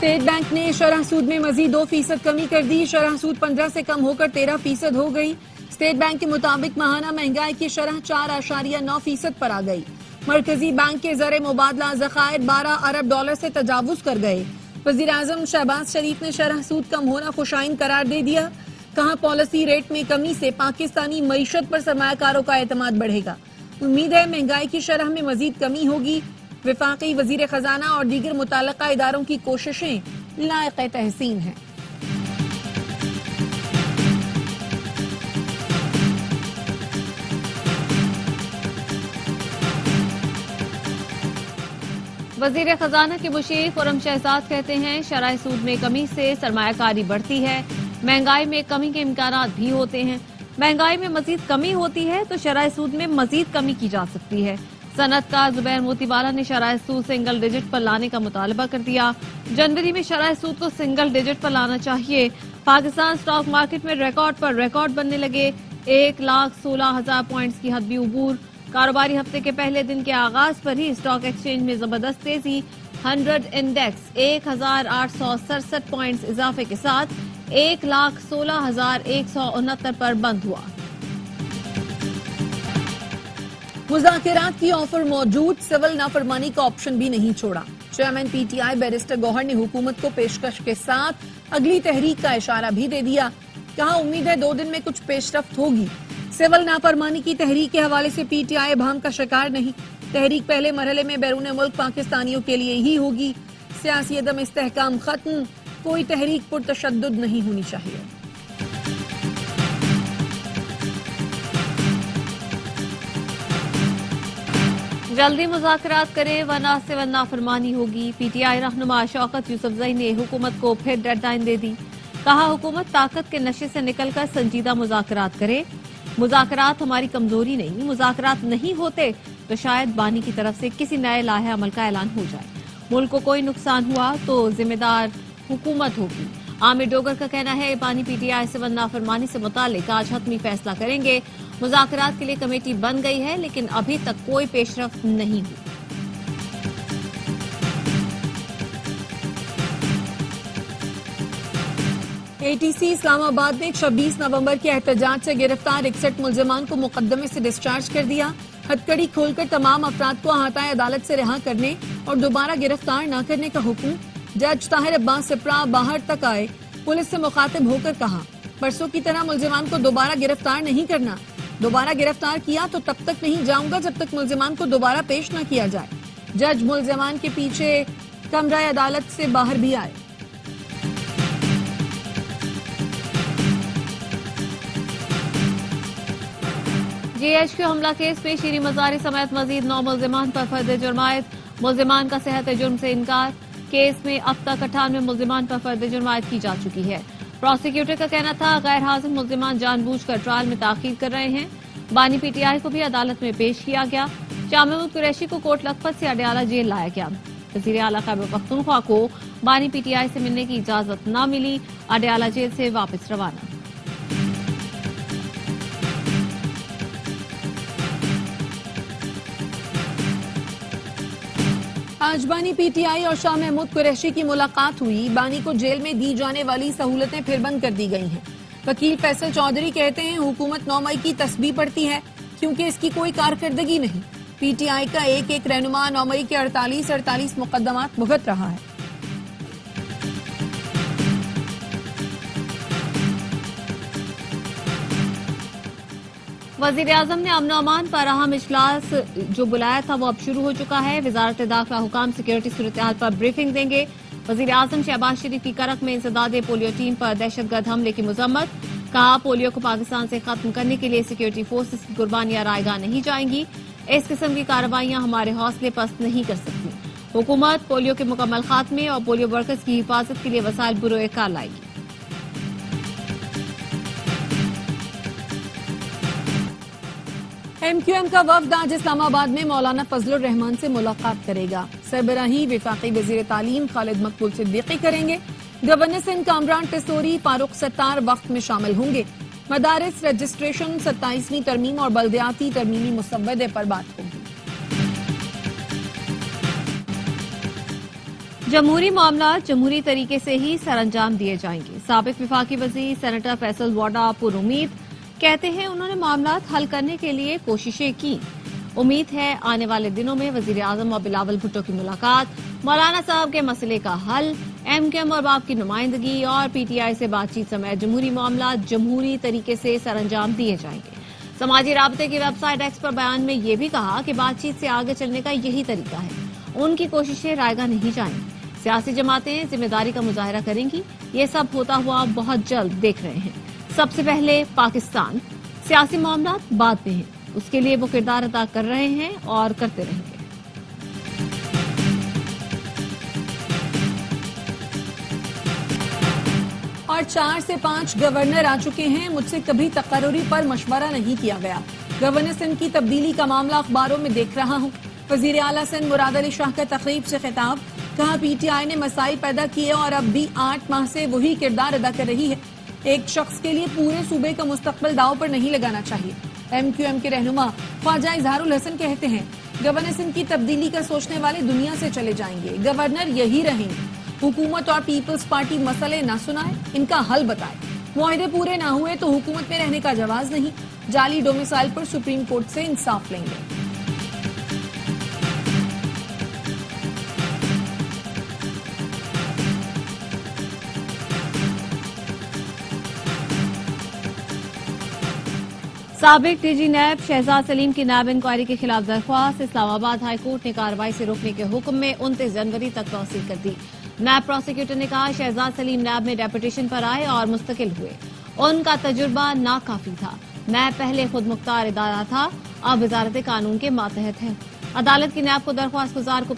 State bank نے شرح سود میں مزید 2% کمی کر دی. شرح سود 15 سے کم ہو کر 13% ہو گئی. اسٹیٹ بینک کے مطابق ماہانہ مہنگائی کی شرح 4.9% پر آ گئی. مرکزی بینک کے زر مبادلہ ذخائر 12 ارب ڈالر سے تجاوز کر گئے. وزیر اعظم شہباز شریف نے شرح سود کم ہونا خوشائن قرار دے دیا. کہا پالیسی ریٹ میں کمی سے پاکستانی معیشت پر سرمایہ کاروں کا اعتماد بڑھے گا. امید ہے مہنگائی کی شرح میں مزید کمی ہوگی. وفاقی وزیر خزانہ اور دیگر متعلقہ اداروں کی کوششیں لائق تحسین ہیں. وزیر خزانہ کے مشیر خرم شہزاد کہتے ہیں شرح سود میں کمی سے سرمایہ کاری بڑھتی ہے. مہنگائی میں کمی کے امکانات بھی ہوتے ہیں. مہنگائی میں مزید کمی ہوتی ہے تو شرح سود میں مزید کمی کی جا سکتی ہے. صنعت کار زبیر موتی والا نے شرح سود سنگل ڈیجٹ پر لانے کا مطالبہ کر دیا. جنوری میں شرح سود کو سنگل ڈیجٹ پر لانا چاہیے. پاکستان سٹاک مارکیٹ میں ریکارڈ پر ریکارڈ بننے لگے. 1,16,000 پوائنٹس کی حدبی عبور. کاروباری ہفتے کے پہلے دن کے آغاز پر ہی اسٹاک ایکسچینج میں زبردست تیزی. 100 انڈیکس 1,867 پوائنٹس اضافے کے ساتھ 1,16,169 پر بند ہوا. مذاکرات کی آفر موجود، سول نافرمانی کا آپشن بھی نہیں چھوڑا. Chairman P T I barrister Gohar نے حکومت کو پیشکش کے ساتھ اگلی تحریک کا اشارہ بھی دے دیا. کہا امید ہے 2 دن میں کچھ پیش رفت ہوگی. سول نافرمانی کی تحریک کے حوالے سے پی ٹی آئی ابہام کا شکار نہیں. تحریک پہلے مرحلے میں بیرون ملک پاکستانیوں کے لیے ہی ہوگی. سیاسی عدم استحکام ختم، کوئی تحریک پر تشدد نہیں ہونی چاہیے. جلدی مذاکرات کریں ورنہ سول نافرمانی ہوگی. پی ٹی آئی رہنما شوکت یوسفزئی نے حکومت کو پھر ڈیڈ لائن دے دی. کہا حکومت طاقت کے نشے سے نکل کر سنجیدہ مذاکرات کرے. مذاکرات ہماری کمزوری نہیں. مذاکرات نہیں ہوتے تو شاید بانی کی طرف سے کسی نئے لائحہ عمل کا اعلان ہو جائے. ملک کو کوئی نقصان ہوا تو ذمہ دار حکومت ہوگی. عامر ڈوگر کا کہنا ہے بانی پی ٹی آئی سول نافرمانی سے متعلق آج حتمی فیصلہ کریں گے. مذاکرات کے لیے کمیٹی بن گئی ہے لیکن ابھی تک کوئی پیش رفت نہیں ہوئی. اے ٹی سی اسلام آباد نے 26 نومبر کے احتجاج سے گرفتار 61 ملزمان کو مقدمے سے ڈسچارج کر دیا. ہتکڑی کھول کر تمام افراد کو احاطہ عدالت سے رہا کرنے اور دوبارہ گرفتار نہ کرنے کا حکم. جج طاہر عباس سپرا باہر تک آئے. پولیس سے مخاطب ہو کر کہا پرسوں کی طرح ملزمان کو دوبارہ گرفتار نہیں کرنا. دوبارہ گرفتار کیا تو تب تک نہیں جاؤں گا جب تک ملزمان کو دوبارہ پیش نہ کیا جائے. جج ملزمان کے پیچھے کمرہ عدالت سے باہر بھی آئے. جی ایچ کیو حملہ کیس میں شیریں مزاری سمیت مزید 9 ملزمان پر فرد جرم عائد. ملزمان کا صحت جرم سے انکار. کیس میں اب تک 98 ملزمان پر فرد جرم عائد کی جا چکی ہے. پروسیکیوٹر کا کہنا تھا غیر حاضر ملزمان جان بوجھ کر ٹرائل میں تاخیر کر رہے ہیں. بانی پی ٹی آئی کو بھی عدالت میں پیش کیا گیا. شاہ محمود قریشی کو کوٹ لکھپت سے اڈیالہ جیل لایا گیا. وزیر اعلیٰ خیبر پختونخوا کو بانی پی ٹی آئی سے ملنے کی اجازت نہ ملی. اڈیالہ جیل سے واپس روانہ. آج بانی پی ٹی آئی اور شاہ محمود قریشی کی ملاقات ہوئی. بانی کو جیل میں دی جانے والی سہولتیں پھر بند کر دی گئی ہیں. وکیل فیصل چودھری کہتے ہیں حکومت 9 مئی کی تسبیح پڑھتی ہے کیونکہ اس کی کوئی کارکردگی نہیں. پی ٹی آئی کا ایک رہنما 9 مئی کے 48 مقدمات بھگت رہا ہے. وزیر اعظم نے امن و امان پر اہم اجلاس جو بلایا تھا وہ اب شروع ہو چکا ہے. وزارت داخلہ حکام سیکورٹی صورتحال پر بریفنگ دیں گے. وزیر اعظم شہباز شریف کی کرک میں انسداد پولیو ٹیم پر دہشت گرد حملے کی مذمت. کہا پولیو کو پاکستان سے ختم کرنے کے لیے سیکورٹی فورسز کی قربانیاں رائے گاہ نہیں جائیں گی. اس قسم کی کارروائیاں ہمارے حوصلے پست نہیں کر سکتی. حکومت پولیو کے مکمل خاتمے اور پولیو ورکرز کی حفاظت کے لیے وسائل بروئے کار لائے گی. ایم کیو ایم کا وفد آج اسلام آباد میں مولانا فضل الرحمان سے ملاقات کرے گا. سربراہی وفاقی وزیر تعلیم خالد مقبول صدیقی کریں گے. گورنر سندھ کامران ٹسوری فاروق ستار وقت میں شامل ہوں گے. مدارس رجسٹریشن 27ویں ترمیم اور بلدیاتی ترمیمی مسودے پر بات ہوگی. जमहूरी मामलात जमहूरी तरीके से ही सरअंजाम दिए जाएंगे। साबिक विफाकी वजीर सेनेटर फैसल वाडा पुरुमीद कहते हैं उन्होंने मामलात हल करने के लिए कोशिशें की। उम्मीद है आने वाले दिनों में वजीर आजम और बिलावल भुट्टो की मुलाकात, मौलाना साहब के मसले का हल, एमकेएम और बाप की नुमाइंदगी और पीटीआई से बातचीत समेत जमहूरी मामलात जमहूरी तरीके से सरअंजाम दिए जाएंगे। समाजी राबते की वेबसाइट एक्स पर बयान में ये भी कहा कि बातचीत से आगे चलने का यही तरीका है। उनकी कोशिशें रायगा नहीं जाएंगी। सियासी जमातें जिम्मेदारी का मुजाहरा करेंगी। ये सब होता हुआ बहुत जल्द देख रहे हैं। सबसे पहले पाकिस्तान, सियासी मामलात बाद में हैं। उसके लिए वो किरदार अदा कर रहे हैं और करते रहेंगे। और 4 से 5 गवर्नर आ चुके हैं। मुझसे कभी तकर्री पर मशवरा नहीं किया गया। गवर्नर सिंध की तब्दीली का मामला अखबारों में देख रहा हूं। वजीर आला सिंध मुराद अली शाह का तकरीब से खिताब, कहा पीटीआई ने मसाइल पैदा किए और अब भी 8 माह से वही किरदार अदा कर रही है। एक शख्स के लिए पूरे सूबे का मुस्तकबिल दांव पर नहीं लगाना चाहिए। एमक्यूएम के रहनुमा ख्वाजा इजहारुल हसन कहते हैं गवर्नर सिंध की तब्दीली का सोचने वाले दुनिया से चले जाएंगे। गवर्नर यही रहेंगे। हुकूमत और पीपल्स पार्टी मसले न सुनाए, इनका हल बताए। मुआहदे पूरे न हुए तो हुकूमत में रहने का जवाज नहीं। जाली डोमिसाइल पर सुप्रीम कोर्ट से इंसाफ लेंगे। साबिक डीजी नैब शहजाद सलीम की नैब इंक्वायरी के खिलाफ दरख्वास्त इस्लामाबाद हाई कोर्ट ने कार्रवाई से रोकने के हुक्म में 29 जनवरी तक तौसील कर दी। नैब प्रोसिक्यूटर ने कहा शहजाद सलीम नैब में डेपुटेशन पर आए और मुस्तकिल हुए। उनका तजुर्बा नाकाफी था। नैब पहले खुद मुख्तार इदारा था, अब वजारत कानून के मातहत है। अदालत की नैब को दरख्वास्त गुजार को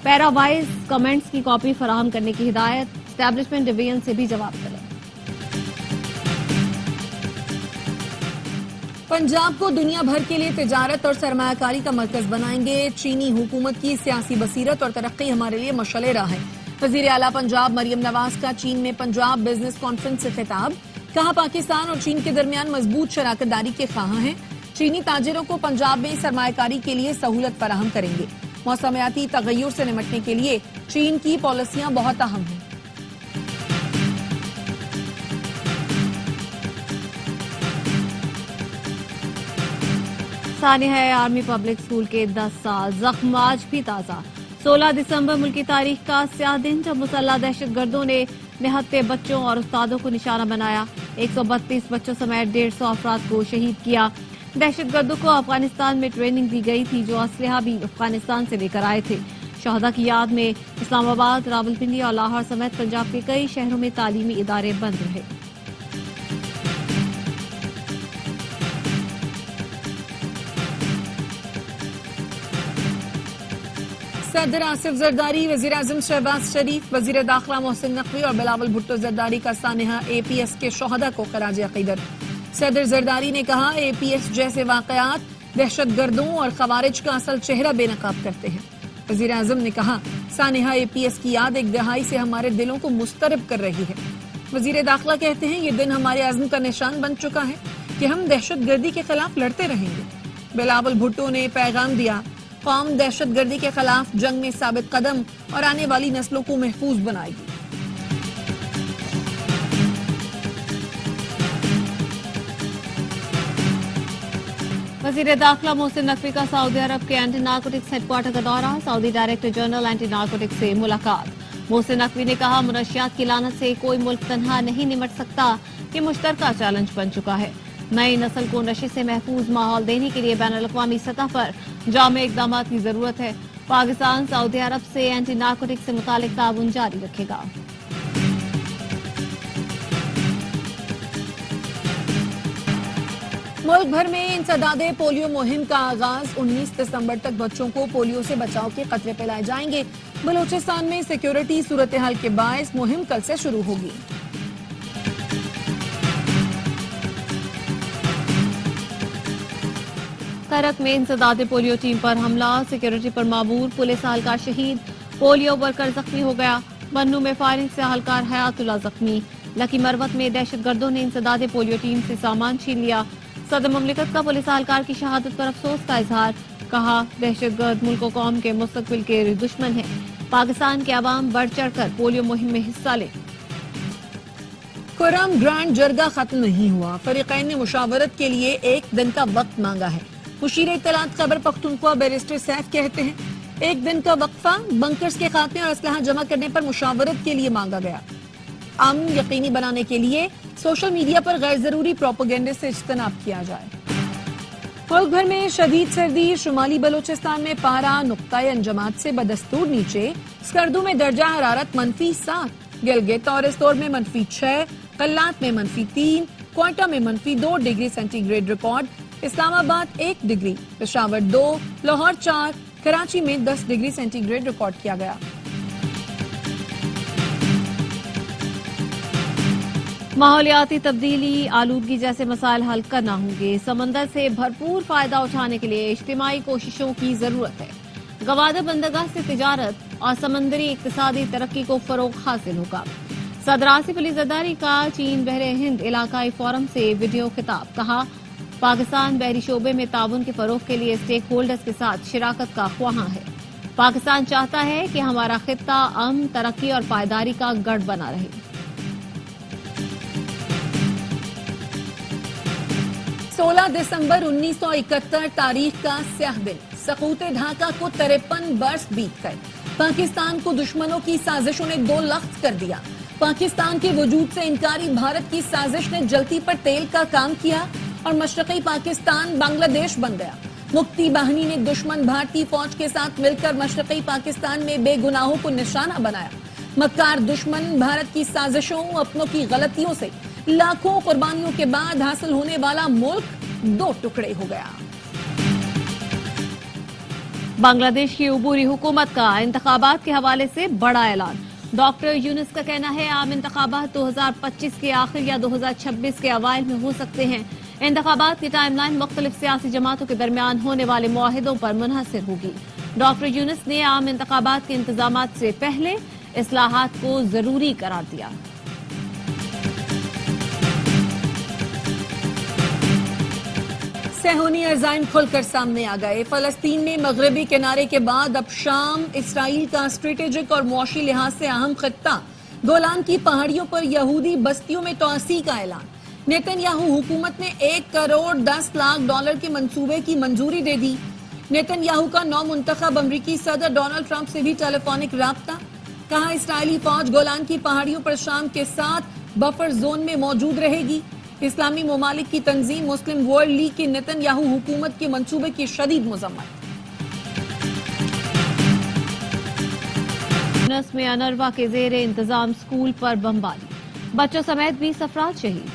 पैरावाइज कमेंट्स की कॉपी फराहम करने की हिदायत। एस्टैब्लिशमेंट डिवीजन से भी जवाब तलब। पंजाब को दुनिया भर के लिए तिजारत और सरमायाकारी का मरकज बनाएंगे। चीनी हुकूमत की सियासी बसीरत और तरक्की हमारे लिए मशअल राह है। वजीर आला पंजाब मरियम नवाज का चीन में पंजाब बिजनेस कॉन्फ्रेंस से खिताब, कहा पाकिस्तान और चीन के दरमियान मजबूत शराकतदारी के ख्वाहां हैं। चीनी ताजिरों को पंजाब में सरमायाकारी के लिए सहूलत फराहम करेंगे। मौसमियाती तगय्युर से निपटने के लिए चीन की पॉलिसियां बहुत अहम हैं। सानिया आर्मी पब्लिक स्कूल के 10 साल जख्म आज भी ताजा। 16 दिसंबर मुल्की तारीख का स्याह दिन जब मुसल्लह दहशतगर्दों ने निहत्ते बच्चों और उस्तादों को निशाना बनाया। 132 बच्चों समेत 150 अफराद को शहीद किया। दहशतगर्दों को अफगानिस्तान में ट्रेनिंग दी गई थी, जो असलहा भी अफगानिस्तान से लेकर आए थे। शहदा की याद में इस्लामाबाद, रावलपिंडी और लाहौर समेत पंजाब के कई शहरों में तालीमी इदारे बंद रहे। सदर आसिफ जरदारी, वजीर आजम शहबाज शरीफ, वजीर दाखिला मोहसिन नकवी और बिलावल भुट्टो जरदारी का सानिहा एपीएस के शोहदा को खराज अकीदत। सदर जरदारी ने कहा एपीएस जैसे वाकयात दहशतगर्दों और खवारिज का असल चेहरा बेनकाब करते हैं। वजीर आजम ने कहा सानिहा एपीएस की याद एक दहाई से हमारे दिलों को मुस्तरब कर रही है। वजीर दाखिला कहते हैं ये दिन हमारे आज़म का निशान बन चुका है कि हम दहशतगर्दी के खिलाफ लड़ते रहेंगे। बिलावल भुट्टो ने पैगाम दिया कौम दहशतगर्दी के खिलाफ जंग में साबित कदम और आने वाली नस्लों को महफूज बनाएगी। वजीर दाखिला मोहसिन नकवी का सऊदी अरब के एंटी नारकोटिक्स हेडक्वार्टर का दौरा। Saudi director general anti narcotics से मुलाकात। मोहसिन नकवी ने कहा मुनशियात की लानत से कोई मुल्क तन्हा नहीं निमट सकता। ये मुश्तरका चैलेंज बन चुका है। नई नस्ल को नशे से महफूज माहौल देने के लिए बैनुल-अक़वामी सतह पर जामे इक़दामात की जरूरत है। पाकिस्तान सऊदी अरब से एंटी नारकोटिक्स से मुतालिक ताउन जारी रखेगा। मुल्क भर में इंसदादे पोलियो मुहिम का आगाज। 19 दिसंबर तक बच्चों को पोलियो से बचाव के खतरे पिलाए जाएंगे। बलूचिस्तान में सिक्योरिटी सूरत हाल के बायस मुहिम कल से शुरू होगी। करक में इंसदादे पोलियो टीम पर हमला, सिक्योरिटी पर मामूर, पुलिस एहलकार शहीद, पोलियो वर्कर जख्मी हो गया। बन्नू में फायरिंग से एहलकार हयातुल्लाह जख्मी। लकी मरवत में दहशतगर्दों ने इंसदादे पोलियो टीम से सामान छीन लिया। सदर मुमलिकत का पुलिस एहलकार की शहादत पर अफसोस का इजहार। कहा, दहशतगर्द मुल्क और कौम के मुस्तकबिल के दुश्मन हैं। पाकिस्तान के अवाम बढ़ चढ़ कर पोलियो मुहिम में हिस्सा लें। खुर्रम ग्रांड जरगा खत्म नहीं हुआ। फरीकैन ने मुशावरत के लिए एक दिन का वक्त मांगा है। मुशीर इत्तलात खैबर पख्तूनख्वा बैरिस्टर सैफ कहते हैं, एक दिन का वक्फा बंकर्स के खात्मे और असलहा जमा करने पर मुशावरत के लिए मांगा गया। अमन यकीनी बनाने के लिए सोशल मीडिया पर गैर जरूरी प्रोपेगेंडे से इज्तनाब किया जाए। मुल्क भर में शदीद सर्दी। शुमाली बलोचिस्तान में पारा नुक्ताए अंजमात से बदस्तूर नीचे। स्कर्दू में दर्जा हरारत -7, गिलगित और इस्तोर में -6, कल्लात में -3, क्वाटा में -2 degree centigrade record, Islamabad 1 degree, Peshawar 2, Lahore 4, Karachi में 10 डिग्री सेंटीग्रेड रिकॉर्ड किया गया। माहौलियाती तब्दीली, आलूदगी जैसे मसाइल हल करना होंगे। समंदर से भरपूर फायदा उठाने के लिए इज्तिमाई कोशिशों की जरूरत है। गवादर बंदरगाह से तिजारत और समंदरी इक्तिसादी तरक्की को फरोग हासिल होगा। सदर आसिफ अली जरदारी का चीन बहरे हिंद इलाकाई फोरम से वीडियो खिताब। कहा, पाकिस्तान बहरी शोबे में ताउन के फरोग के लिए स्टेक होल्डर्स के साथ शिराकत का ख्वाहां है। पाकिस्तान चाहता है कि हमारा खित्ता अमन, तरक्की और पायदारी का गढ़ बना रहे। 16 दिसंबर 1971 तारीख का स्याह दिन। सकूत ढाका को 53 बरस बीत गए। पाकिस्तान को दुश्मनों की साजिशों ने दो लख्त कर दिया। पाकिस्तान के वजूद से इनकारी भारत की साजिश ने जलती पर तेल का काम किया और मशरक़ी पाकिस्तान बांग्लादेश बन गया। मुक्ति बाहिनी ने दुश्मन भारतीय फौज के साथ मिलकर मशरक़ी पाकिस्तान में बेगुनाहों को निशाना बनाया। मक्कार दुश्मन भारत की साजिशों, अपनों की गलतियों से लाखों कुर्बानियों के बाद हासिल होने वाला मुल्क दो टुकड़े हो गया। बांग्लादेश की उबूरी हुकूमत का इंतखाबात के हवाले से बड़ा ऐलान। डॉक्टर यूनुस का कहना है, आम इंतखाबात 2025 के आखिर या 2026 के अवाइल में हो सकते हैं। इंतखाबात की टाइमलाइन मुख्तलिफ सियासी जमातों के दरमियान होने वाले मुआहिदों पर मुनहसर होगी। डॉक्टर यूनुस ने आम इंतखाबात के इंतजामात से पहले इस्लाहात को जरूरी करार दिया। सेहूनी अज़ाइम खुलकर सामने आ गए। फलस्तीन में मगरबी किनारे के बाद अब शाम इसराइल का स्ट्रेटेजिक और मुआशी लिहाज से अहम खित्ता। गोलान की पहाड़ियों पर यहूदी बस्तियों में तोसी का ऐलान। नेतन्याहू हुकूमत ने $1 करोड़ 10 लाख के मंसूबे की मंजूरी दे दी। नेतन्याहू का नौ मुंतखब अमरीकी सदर डोनाल्ड ट्रंप से भी टेलीफोनिक राब्ता। कहा, इसराइली फौज गोलान की पहाड़ियों पर शाम के साथ बफर जोन में मौजूद रहेगी। इस्लामी ममालिक की तंजीम मुस्लिम वर्ल्ड लीग की नेतन्याहू हुकूमत के मंसूबे की शदीद मजम्मत। यूनस में अनरवा के जेरे इंतजाम स्कूल पर बमबारी, बच्चों समेत 20 अफराद शहीद।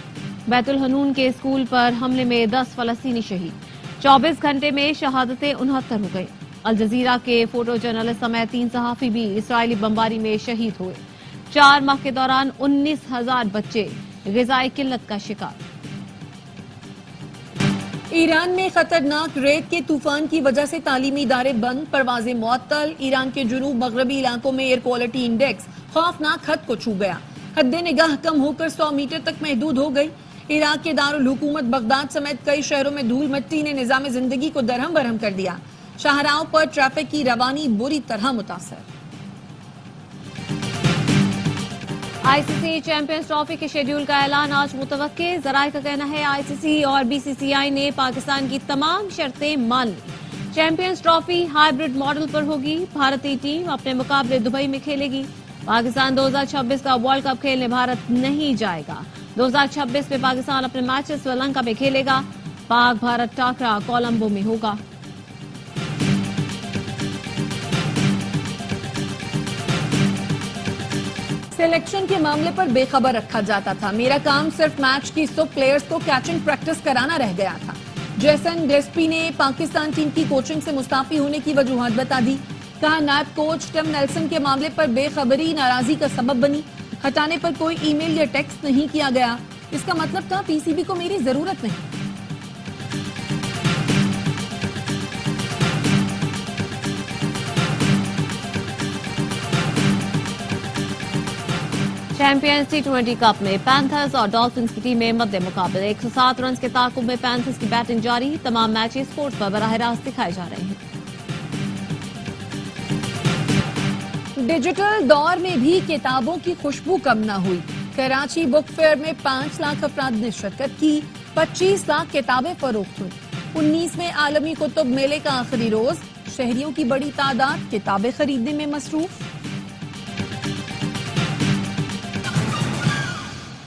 बैतुल हनून के स्कूल पर हमले में 10 फलस्तीनी शहीद। 24 घंटे में शहादतें 69 हो गई। अल जजीरा के फोटो जर्नलिस्ट समेत 3 सहाफी भी इसराइली बमबारी में शहीद हुए। 4 माह के दौरान 19,000 बच्चे ग़िज़ाई किल्लत का शिकार। ईरान में खतरनाक रेत के तूफान की वजह से तालीमी इदारे बंद, परवाजें मुअत्तल। ईरान के जुनूब मगरबी इलाकों में एयर क्वालिटी इंडेक्स खौफनाक हद को छू गया। हद निगाह कम होकर 100 मीटर तक महदूद हो गई। इराक के दारुल हुकूमत बगदाद समेत कई शहरों में धूल मिट्टी ने निजाम जिंदगी को दरहम बरहम कर दिया। शाहराहों पर ट्रैफिक की रवानी बुरी तरह मुतासर। आईसीसी चैंपियंस ट्रॉफी के शेड्यूल का ऐलान आज मुतवक्के। जराये का कहना है, आईसीसी और बीसीसीआई ने पाकिस्तान की तमाम शर्तें मान ली। चैंपियंस ट्रॉफी हाइब्रिड मॉडल पर होगी। भारतीय टीम अपने मुकाबले दुबई में खेलेगी। पाकिस्तान 2026 का वर्ल्ड कप खेलने भारत नहीं जाएगा। 2026 में पाकिस्तान अपने मैचेस श्रीलंका में खेलेगा। पाक भारत टाकरा कोलंबो में होगा। सिलेक्शन के मामले पर बेखबर रखा जाता था। मेरा काम सिर्फ मैच की सुबह प्लेयर्स को कैचिंग प्रैक्टिस कराना रह गया था। जेसन डेस्पी ने पाकिस्तान टीम की कोचिंग से मुस्ताफी होने की वजूहत बता दी। कहा, नायब कोच टिम नेल्सन के मामले पर बेखबरी नाराजगी का सबब बनी। हटाने पर कोई ईमेल या टेक्स्ट नहीं किया गया। इसका मतलब था पीसीबी को मेरी जरूरत नहीं। चैंपियंस T20 कप में पैंथर्स और डॉल्फिन्स की टीमें मध्य मुकाबले 107 रन के ताकुब में पैंथर्स की बैटिंग जारी। तमाम मैचेस स्पोर्ट्स पर बराह रास्त दिखाए जा रहे हैं। डिजिटल दौर में भी किताबों की खुशबू कम न हुई। कराची बुक फेयर में 5 लाख अफराद ने शिरकत की। 25 लाख किताबें फरोख्त हुई। 19वें आलमी कुतुब मेले का आखिरी रोज, शहरियों की बड़ी तादाद किताबें खरीदने में मसरूफ।